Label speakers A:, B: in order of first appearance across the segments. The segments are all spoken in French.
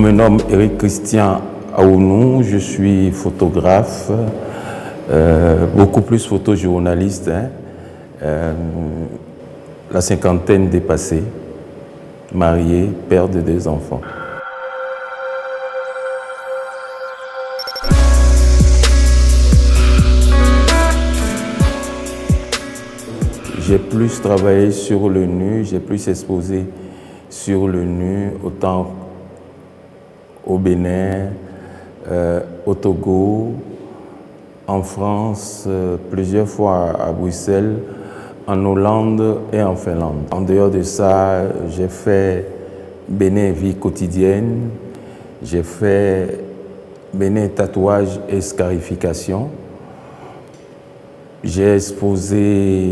A: me nomme Éric Christian Aounou, je suis photographe, beaucoup plus photojournaliste, la cinquantaine dépassée, marié, père de 2 enfants. J'ai plus travaillé sur le nu, j'ai plus exposé sur le nu, autant au Bénin, au Togo, en France, plusieurs fois à Bruxelles, en Hollande et en Finlande. En dehors de ça, j'ai fait Bénin vie quotidienne, j'ai fait Bénin tatouage et scarification. J'ai exposé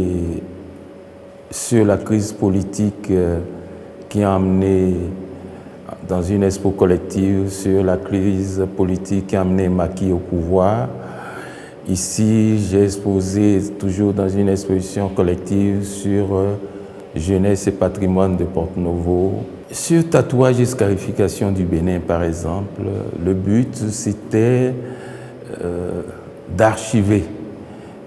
A: sur la crise politique qui a amené dans une expo collective sur la crise politique qui a amené Macky au pouvoir. Ici, j'ai exposé toujours dans une exposition collective sur jeunesse et patrimoine de Porte-Novo. Sur tatouage et scarification du Bénin, par exemple, le but, c'était d'archiver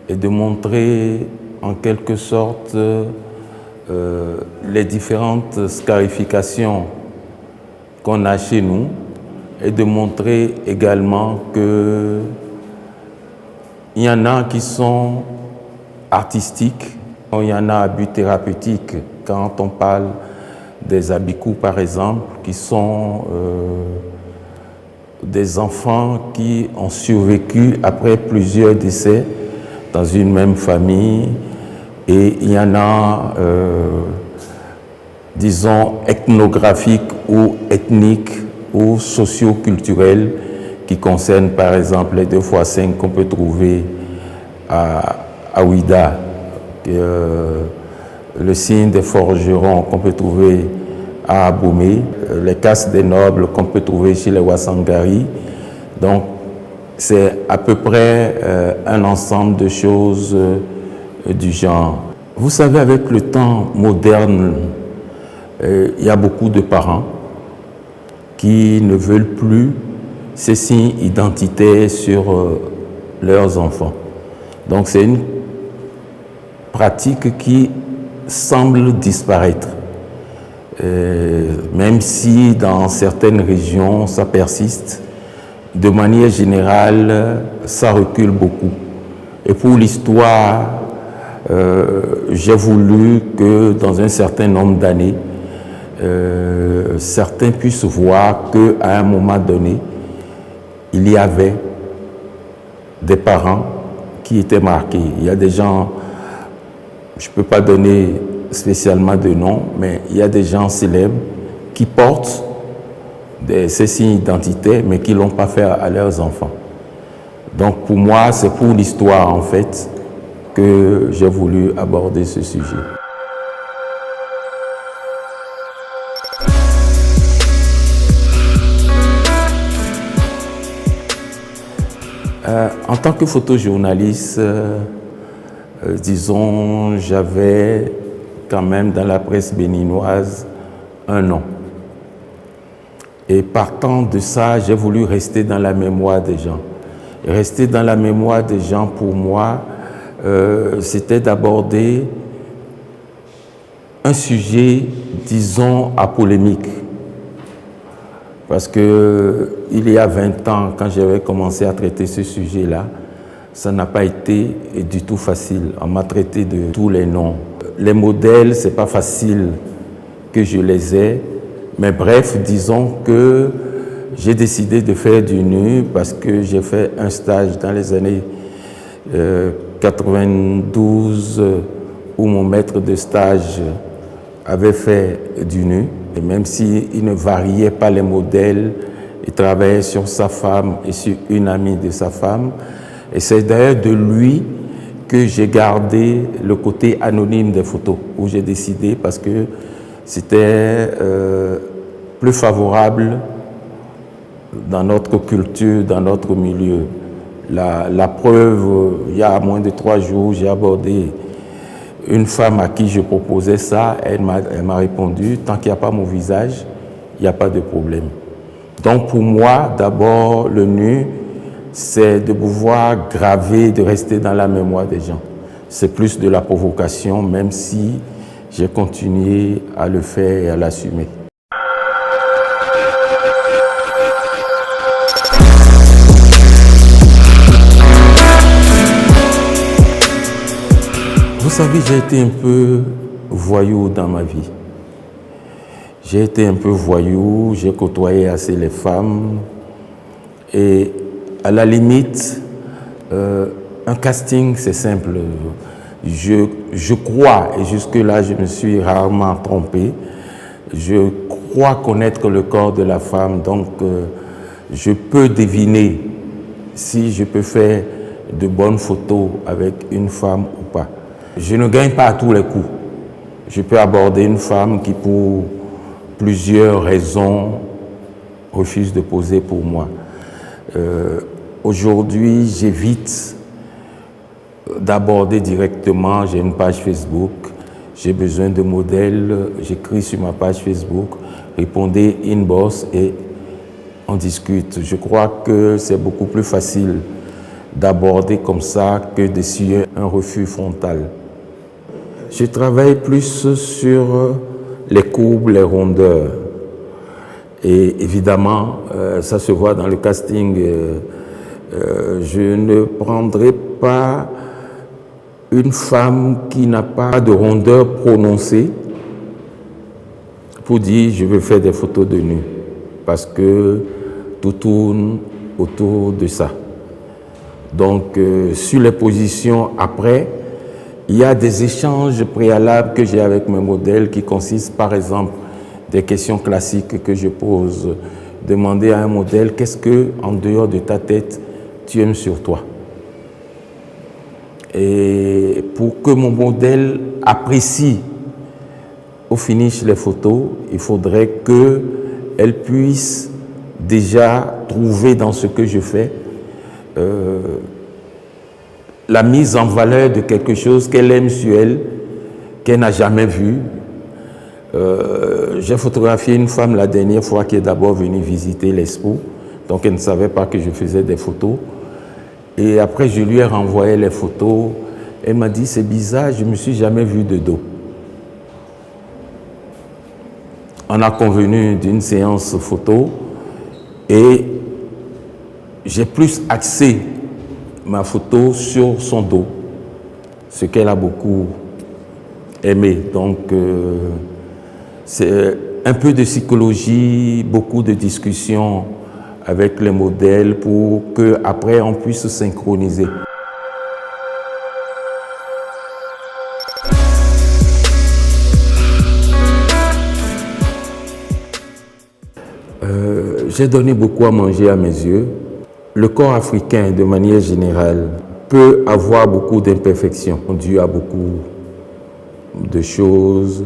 A: et de montrer en quelque sorte les différentes scarifications qu'on a chez nous et de montrer également qu'il y en a qui sont artistiques, il y en a à but thérapeutique. Quand on parle des abikous par exemple, qui sont des enfants qui ont survécu après plusieurs décès dans une même famille, et il y en a, disons, ethnographiques ou ethniques ou socio-culturels qui concernent par exemple les 2x5 qu'on peut trouver à Ouida, le signe des forgerons qu'on peut trouver à Aboumé, les casques des nobles qu'on peut trouver chez les Wassangari. Donc, c'est à peu près un ensemble de choses du genre. Vous savez, avec le temps moderne, il y a beaucoup de parents qui ne veulent plus ces signes identitaires sur leurs enfants. Donc c'est une pratique qui semble disparaître. Même si dans certaines régions ça persiste, de manière générale, ça recule beaucoup. Et pour l'histoire, j'ai voulu que dans un certain nombre d'années, certains puissent voir qu'à un moment donné, il y avait des parents qui étaient marqués. Il y a des gens, je ne peux pas donner spécialement de nom, mais il y a des gens célèbres qui portent ces signes identitaires, mais qui ne l'ont pas fait à leurs enfants. Donc pour moi, c'est pour l'histoire en fait que j'ai voulu aborder ce sujet. En tant que photojournaliste, disons, j'avais quand même dans la presse béninoise un nom. Et partant de ça, j'ai voulu rester dans la mémoire des gens. Et rester dans la mémoire des gens, pour moi, c'était d'aborder un sujet, disons, à polémique. Parce que il y a 20 ans, quand j'avais commencé à traiter ce sujet-là, ça n'a pas été du tout facile. On m'a traité de tous les noms. Les modèles, c'est pas facile que je les ai. Mais bref, disons que j'ai décidé de faire du nu parce que j'ai fait un stage dans les années 92 où mon maître de stage avait fait du nu. Et même s'il ne variait pas les modèles, il travaillait sur sa femme et sur une amie de sa femme. Et c'est d'ailleurs de lui que j'ai gardé le côté anonyme des photos, où j'ai décidé parce que c'était plus favorable dans notre culture, dans notre milieu. La preuve, il y a moins de 3 jours, j'ai abordé une femme à qui je proposais ça. Elle m'a répondu, tant qu'il n'y a pas mon visage, il n'y a pas de problème. Donc pour moi, d'abord, le nu, c'est de pouvoir graver, de rester dans la mémoire des gens. C'est plus de la provocation, même si j'ai continué à le faire et à l'assumer. Vous savez, j'ai été un peu voyou dans ma vie. J'ai été un peu voyou, j'ai côtoyé assez les femmes. Et à la limite, un casting, c'est simple. Je crois, et jusque-là, je me suis rarement trompé, je crois connaître le corps de la femme, donc je peux deviner si je peux faire de bonnes photos avec une femme ou pas. Je ne gagne pas à tous les coups. Je peux aborder une femme qui, pour plusieurs raisons, refuse de poser pour moi. Aujourd'hui, j'évite d'aborder directement. J'ai une page Facebook, j'ai besoin de modèles, j'écris sur ma page Facebook, répondez inbox et on discute. Je crois que c'est beaucoup plus facile d'aborder comme ça que d'essuyer un refus frontal. Je travaille plus sur les courbes, les rondeurs. Et évidemment, ça se voit dans le casting. Je ne prendrai pas une femme qui n'a pas de rondeur prononcée pour dire je veux faire des photos de nu, parce que tout tourne autour de ça. Donc, sur les positions après, il y a des échanges préalables que j'ai avec mes modèles qui consistent par exemple des questions classiques que je pose. Demander à un modèle qu'est-ce que, en dehors de ta tête, tu aimes sur toi. Et pour que mon modèle apprécie au finish les photos, il faudrait qu'elle puisse déjà trouver dans ce que je fais la mise en valeur de quelque chose qu'elle aime sur elle, qu'elle n'a jamais vu. J'ai photographié une femme la dernière fois qui est d'abord venue visiter l'expo, donc elle ne savait pas que je faisais des photos. Et après, je lui ai renvoyé les photos. Elle m'a dit, c'est bizarre, je ne me suis jamais vu de dos. On a convenu d'une séance photo et j'ai plus axé ma photo sur son dos, ce qu'elle a beaucoup aimé. Donc, c'est un peu de psychologie, beaucoup de discussions avec les modèles pour qu'après on puisse se synchroniser. J'ai donné beaucoup à manger à mes yeux. Le corps africain, de manière générale, peut avoir beaucoup d'imperfections, dû à beaucoup de choses.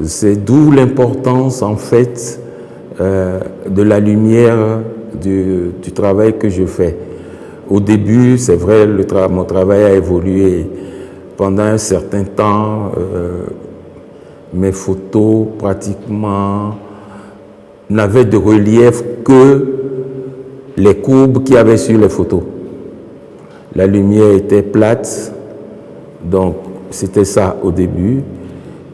A: C'est d'où l'importance, en fait, de la lumière du travail que je fais. Au début, c'est vrai, mon travail a évolué. Pendant un certain temps, mes photos pratiquement n'avaient de relief que les courbes qu'il y avait sur les photos. La lumière était plate, donc c'était ça au début.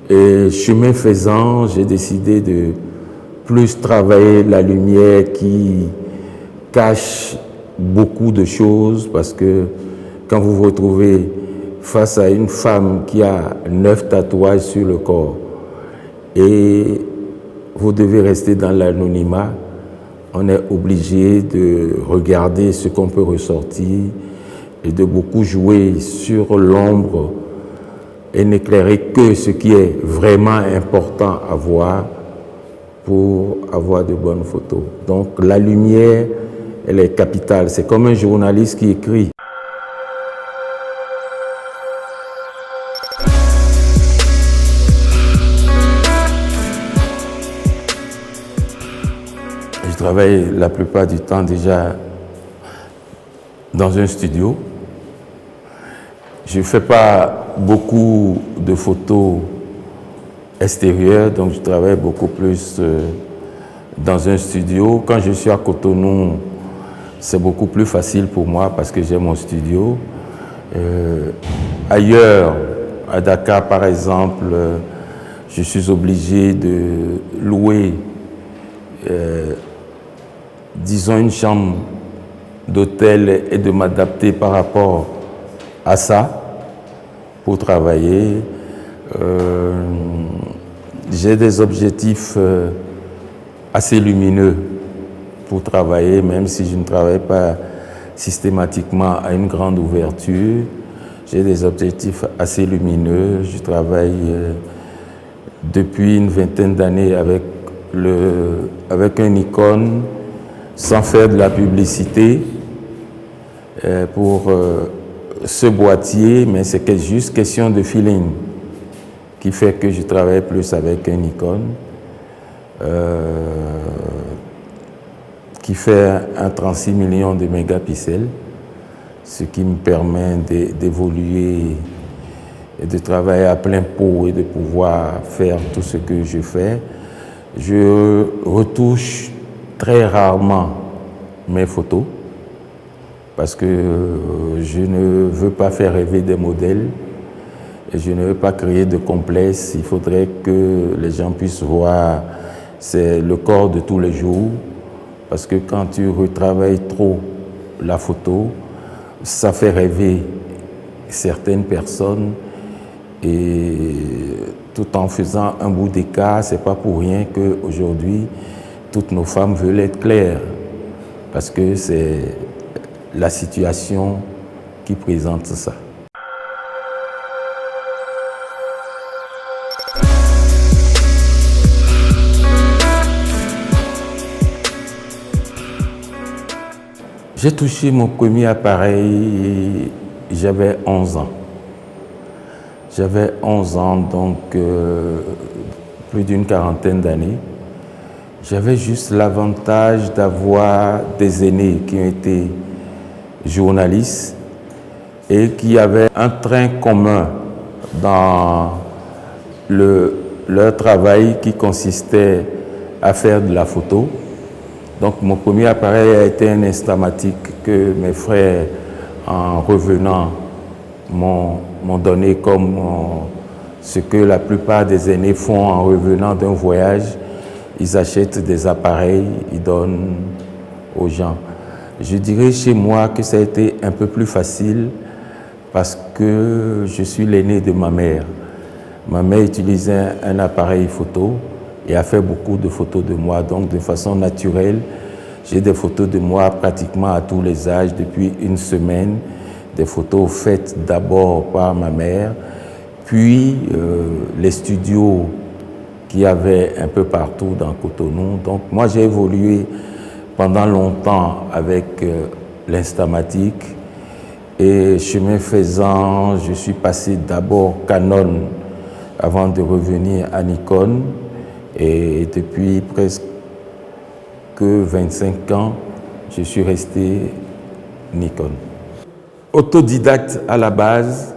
A: Et chemin faisant, j'ai décidé de plus travailler la lumière qui cache beaucoup de choses, parce que quand vous vous retrouvez face à une femme qui a 9 tatouages sur le corps et vous devez rester dans l'anonymat, on est obligé de regarder ce qu'on peut ressortir et de beaucoup jouer sur l'ombre et n'éclairer que ce qui est vraiment important à voir pour avoir de bonnes photos. Donc la lumière, elle est capitale. C'est comme un journaliste qui écrit. Je travaille la plupart du temps déjà dans un studio. Je ne fais pas beaucoup de photos extérieures, donc je travaille beaucoup plus dans un studio. Quand je suis à Cotonou, c'est beaucoup plus facile pour moi parce que j'ai mon studio. Ailleurs, à Dakar par exemple, je suis obligé de louer, disons, une chambre d'hôtel et de m'adapter par rapport à ça pour travailler. J'ai des objectifs assez lumineux pour travailler, même si je ne travaille pas systématiquement à une grande ouverture. J'ai des objectifs assez lumineux. Je travaille depuis une vingtaine d'années avec un Nikon, sans faire de la publicité pour ce boîtier, mais c'est juste question de feeling qui fait que je travaille plus avec un Nikon qui fait un 36 millions de mégapixels, ce qui me permet d'évoluer et de travailler à plein pot et de pouvoir faire tout ce que je fais. Je retouche très rarement mes photos parce que je ne veux pas faire rêver des modèles et je ne veux pas créer de complexe. Il faudrait que les gens puissent voir c'est le corps de tous les jours parce que quand tu retravailles trop la photo, ça fait rêver certaines personnes et tout en faisant un bout d'écart, c'est pas pour rien qu'aujourd'hui toutes nos femmes veulent être claires parce que c'est la situation qui présente ça. J'ai touché mon premier appareil, j'avais 11 ans. J'avais 11 ans, donc plus d'une quarantaine d'années. J'avais juste l'avantage d'avoir des aînés qui ont été journalistes et qui avaient un train commun dans leur travail qui consistait à faire de la photo. Donc mon premier appareil a été un Instamatic que mes frères, en revenant, m'ont donné comme ce que la plupart des aînés font en revenant d'un voyage. Ils achètent des appareils, ils donnent aux gens. Je dirais chez moi que ça a été un peu plus facile parce que je suis l'aîné de ma mère. Ma mère utilisait un appareil photo et a fait beaucoup de photos de moi. Donc de façon naturelle, j'ai des photos de moi pratiquement à tous les âges depuis une semaine. Des photos faites d'abord par ma mère, puis les studios qu'il y avait un peu partout dans Cotonou. Donc moi j'ai évolué pendant longtemps avec l'Instamatic et chemin faisant, je suis passé d'abord Canon avant de revenir à Nikon et depuis presque 25 ans, je suis resté Nikon. Autodidacte à la base,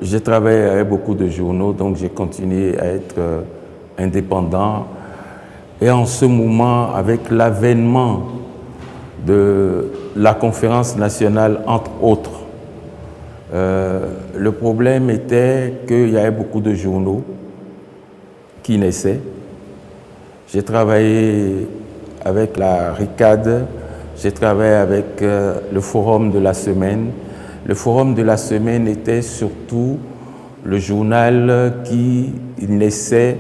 A: j'ai travaillé avec beaucoup de journaux, donc j'ai continué à être indépendant. Et en ce moment, avec l'avènement de la conférence nationale, entre autres, le problème était qu'il y avait beaucoup de journaux qui naissaient. J'ai travaillé avec la RICAD, j'ai travaillé avec le Forum de la Semaine. Le Forum de la Semaine était surtout le journal qui naissait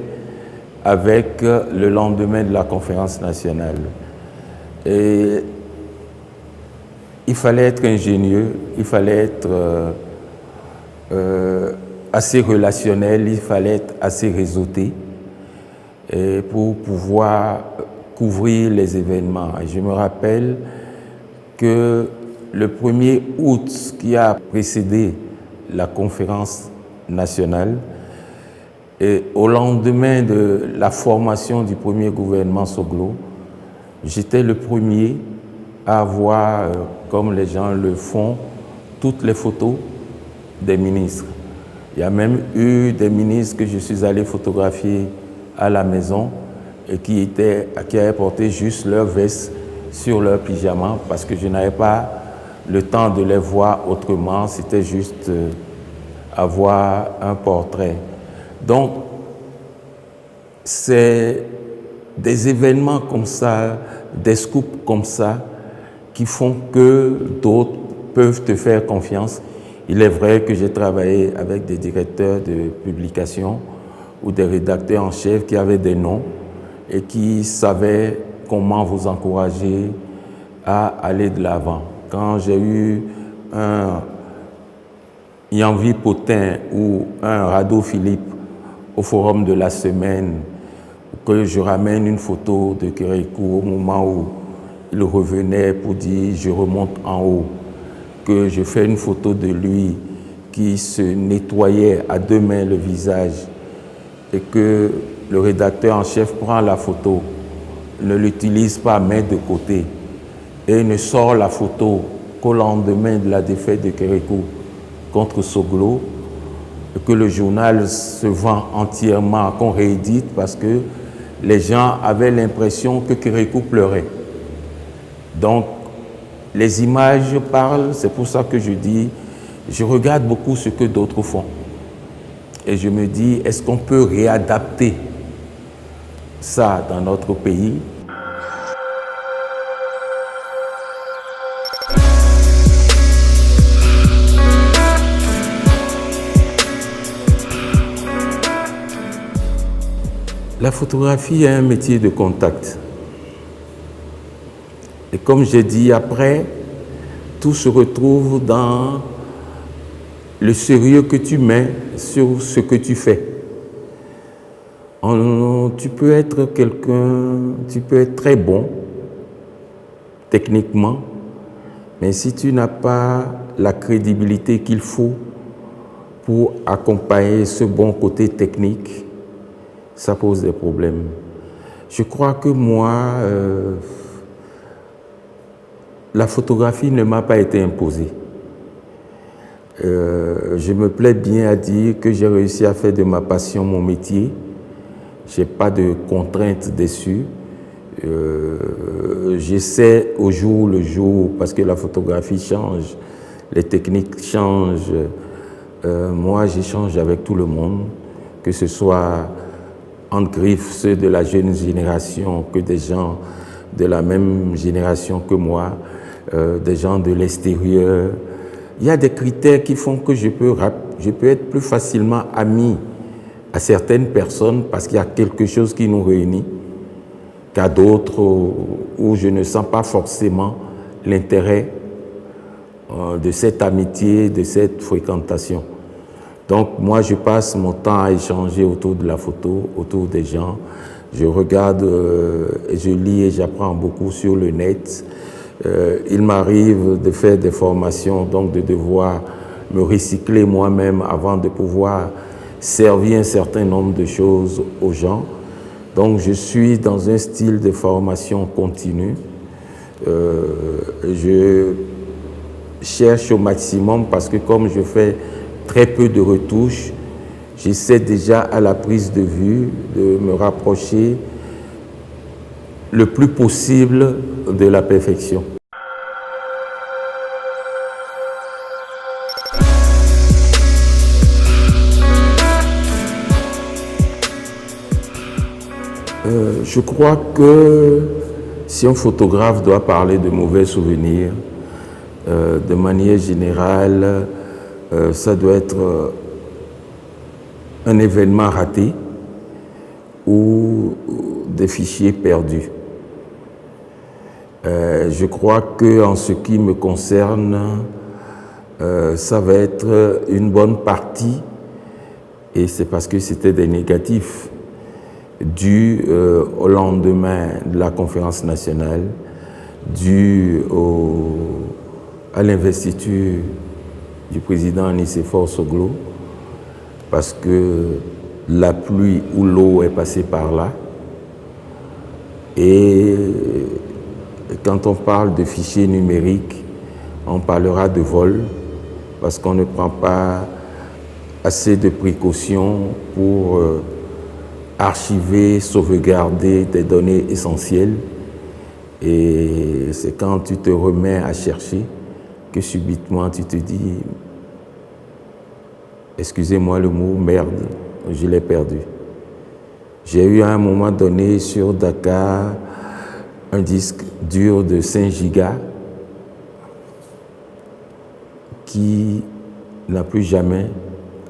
A: avec le lendemain de la conférence nationale. Et il fallait être ingénieux, il fallait être assez relationnel, il fallait être assez réseauté pour pouvoir couvrir les événements. Et je me rappelle que le 1er août qui a précédé la conférence nationale, et au lendemain de la formation du premier gouvernement Soglo, j'étais le premier à avoir, comme les gens le font, toutes les photos des ministres. Il y a même eu des ministres que je suis allé photographier à la maison et qui avaient porté juste leur veste sur leur pyjama parce que je n'avais pas le temps de les voir autrement, c'était juste avoir un portrait. Donc, c'est des événements comme ça, des scoops comme ça, qui font que d'autres peuvent te faire confiance. Il est vrai que j'ai travaillé avec des directeurs de publication ou des rédacteurs en chef qui avaient des noms et qui savaient comment vous encourager à aller de l'avant. Quand j'ai eu un Yanvi Potin ou un Rado Philippe au forum de la semaine, que je ramène une photo de Kérékou au moment où il revenait pour dire « je remonte en haut », que je fais une photo de lui qui se nettoyait à 2 mains le visage et que le rédacteur en chef prend la photo, ne l'utilise pas main de côté et ne sort la photo qu'au lendemain de la défaite de Kérékou contre Soglo, et que le journal se vend entièrement, qu'on réédite parce que les gens avaient l'impression que Kérékou pleurait. Donc, les images parlent, c'est pour ça que je dis, je regarde beaucoup ce que d'autres font. Et je me dis, est-ce qu'on peut réadapter ça dans notre pays? La photographie est un métier de contact. Et comme j'ai dit après, tout se retrouve dans le sérieux que tu mets sur ce que tu fais. Tu peux être quelqu'un, tu peux être très bon techniquement, mais si tu n'as pas la crédibilité qu'il faut pour accompagner ce bon côté technique, ça pose des problèmes. Je crois que moi, la photographie ne m'a pas été imposée. Je me plais bien à dire que j'ai réussi à faire de ma passion mon métier. Je n'ai pas de contraintes dessus. J'essaie au jour le jour, parce que la photographie change, les techniques changent. Moi, j'échange avec tout le monde, que ce soit en griffe ceux de la jeune génération, que des gens de la même génération que moi, des gens de l'extérieur. Il y a des critères qui font que je peux être plus facilement ami à certaines personnes parce qu'il y a quelque chose qui nous réunit qu'à d'autres où je ne sens pas forcément l'intérêt de cette amitié, de cette fréquentation. Donc moi, je passe mon temps à échanger autour de la photo, autour des gens. Je regarde, je lis et j'apprends beaucoup sur le net. Il m'arrive de faire des formations, donc de devoir me recycler moi-même avant de pouvoir servir un certain nombre de choses aux gens. Donc je suis dans un style de formation continue. Je cherche au maximum parce que comme je fais très peu de retouches, j'essaie déjà à la prise de vue de me rapprocher le plus possible de la perfection. Je crois que si un photographe doit parler de mauvais souvenirs, de manière générale, ça doit être un événement raté ou des fichiers perdus. Je crois qu'en ce qui me concerne, ça va être une bonne partie, et c'est parce que c'était des négatifs, dû au lendemain de la conférence nationale, dû à l'investiture du président Nicéphore Soglo, parce que la pluie ou l'eau est passée par là. Et quand on parle de fichiers numériques, on parlera de vol, parce qu'on ne prend pas assez de précautions pour archiver, sauvegarder des données essentielles. Et c'est quand tu te remets à chercher que subitement tu te dis, excusez-moi le mot, merde, je l'ai perdu. J'ai eu à un moment donné sur Dakar un disque dur de 5 gigas qui n'a plus jamais,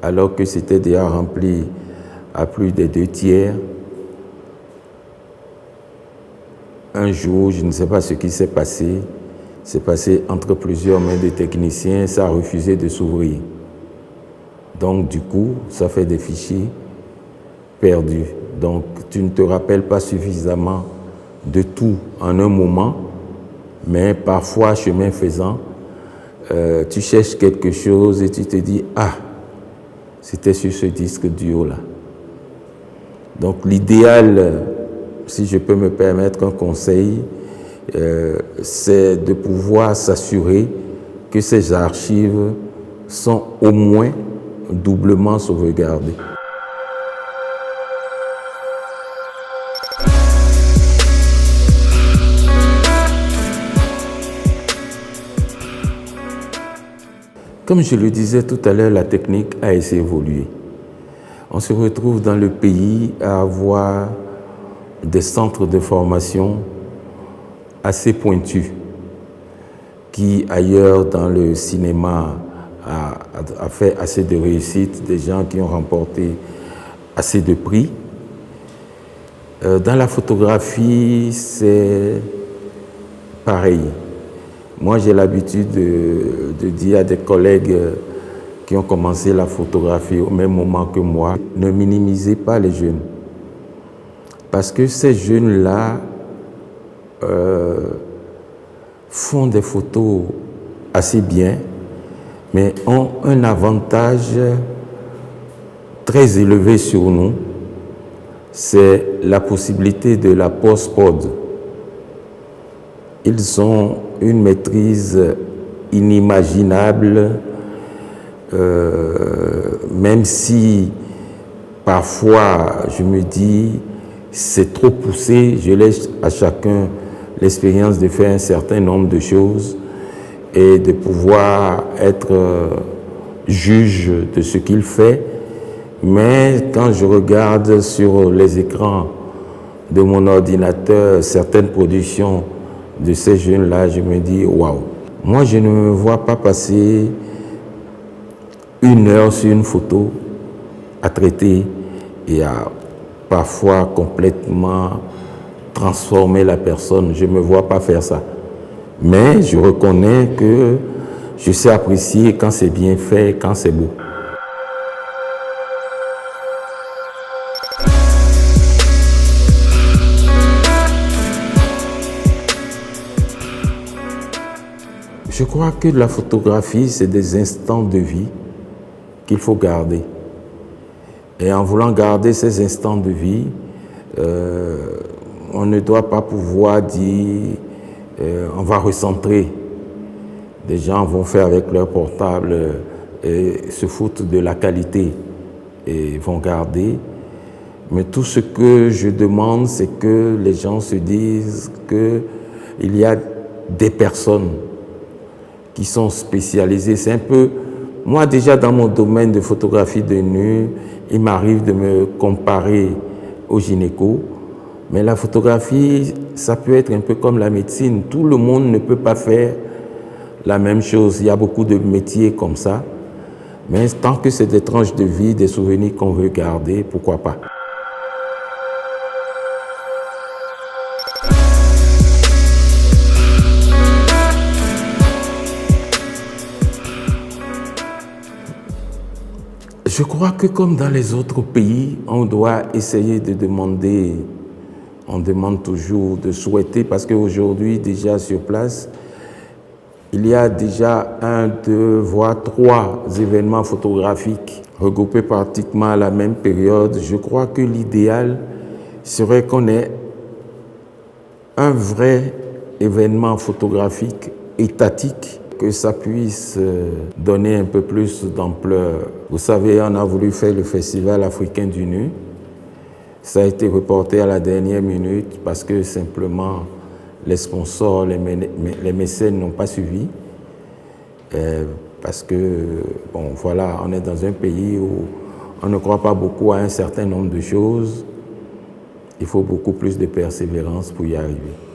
A: alors que c'était déjà rempli à plus des 2/3. Un jour, je ne sais pas ce qui s'est passé. C'est passé entre plusieurs mains de techniciens, ça a refusé de s'ouvrir. Donc du coup, ça fait des fichiers perdus. Donc tu ne te rappelles pas suffisamment de tout en un moment, mais parfois, chemin faisant, tu cherches quelque chose et tu te dis « Ah, c'était sur ce disque dur-là ». Donc l'idéal, si je peux me permettre un conseil, c'est de pouvoir s'assurer que ces archives sont au moins doublement sauvegardées. Comme je le disais tout à l'heure, la technique a assez évolué. On se retrouve dans le pays à avoir des centres de formation assez pointus qui, ailleurs dans le cinéma, a fait assez de réussite, des gens qui ont remporté assez de prix. Dans la photographie, c'est pareil. Moi, j'ai l'habitude de dire à des collègues qui ont commencé la photographie au même moment que moi, ne minimisez pas les jeunes. Parce que ces jeunes-là font des photos assez bien, mais ont un avantage très élevé sur nous, c'est la possibilité de la post-prod. Ils ont une maîtrise inimaginable, même si parfois je me dis c'est trop poussé, je laisse à chacun l'expérience de faire un certain nombre de choses et de pouvoir être juge de ce qu'il fait. Mais quand je regarde sur les écrans de mon ordinateur certaines productions de ces jeunes-là, je me dis waouh. Moi, je ne me vois pas passer 1 heure sur une photo à traiter et à parfois complètement transformer la personne. Je ne me vois pas faire ça. Mais je reconnais que je sais apprécier quand c'est bien fait, quand c'est beau. Je crois que la photographie, c'est des instants de vie qu'il faut garder. Et en voulant garder ces instants de vie, on ne doit pas pouvoir dire on va recentrer. Des gens vont faire avec leur portable et se foutent de la qualité et vont garder. Mais tout ce que je demande, c'est que les gens se disent qu'il y a des personnes qui sont spécialisées. C'est un peu... Moi, déjà, dans mon domaine de photographie de nu, il m'arrive de me comparer au gynéco. Mais la photographie, ça peut être un peu comme la médecine. Tout le monde ne peut pas faire la même chose. Il y a beaucoup de métiers comme ça. Mais tant que c'est des tranches de vie, des souvenirs qu'on veut garder, pourquoi pas? Je crois que comme dans les autres pays, on doit essayer de demander, on demande toujours de souhaiter, parce qu'aujourd'hui, déjà sur place, il y a déjà 1, 2, voire 3 événements photographiques regroupés pratiquement à la même période. Je crois que l'idéal serait qu'on ait un vrai événement photographique étatique, que ça puisse donner un peu plus d'ampleur. Vous savez, on a voulu faire le Festival africain du nu. Ça a été reporté à la dernière minute parce que simplement les sponsors, les mécènes n'ont pas suivi. Parce que, bon, voilà, on est dans un pays où on ne croit pas beaucoup à un certain nombre de choses. Il faut beaucoup plus de persévérance pour y arriver.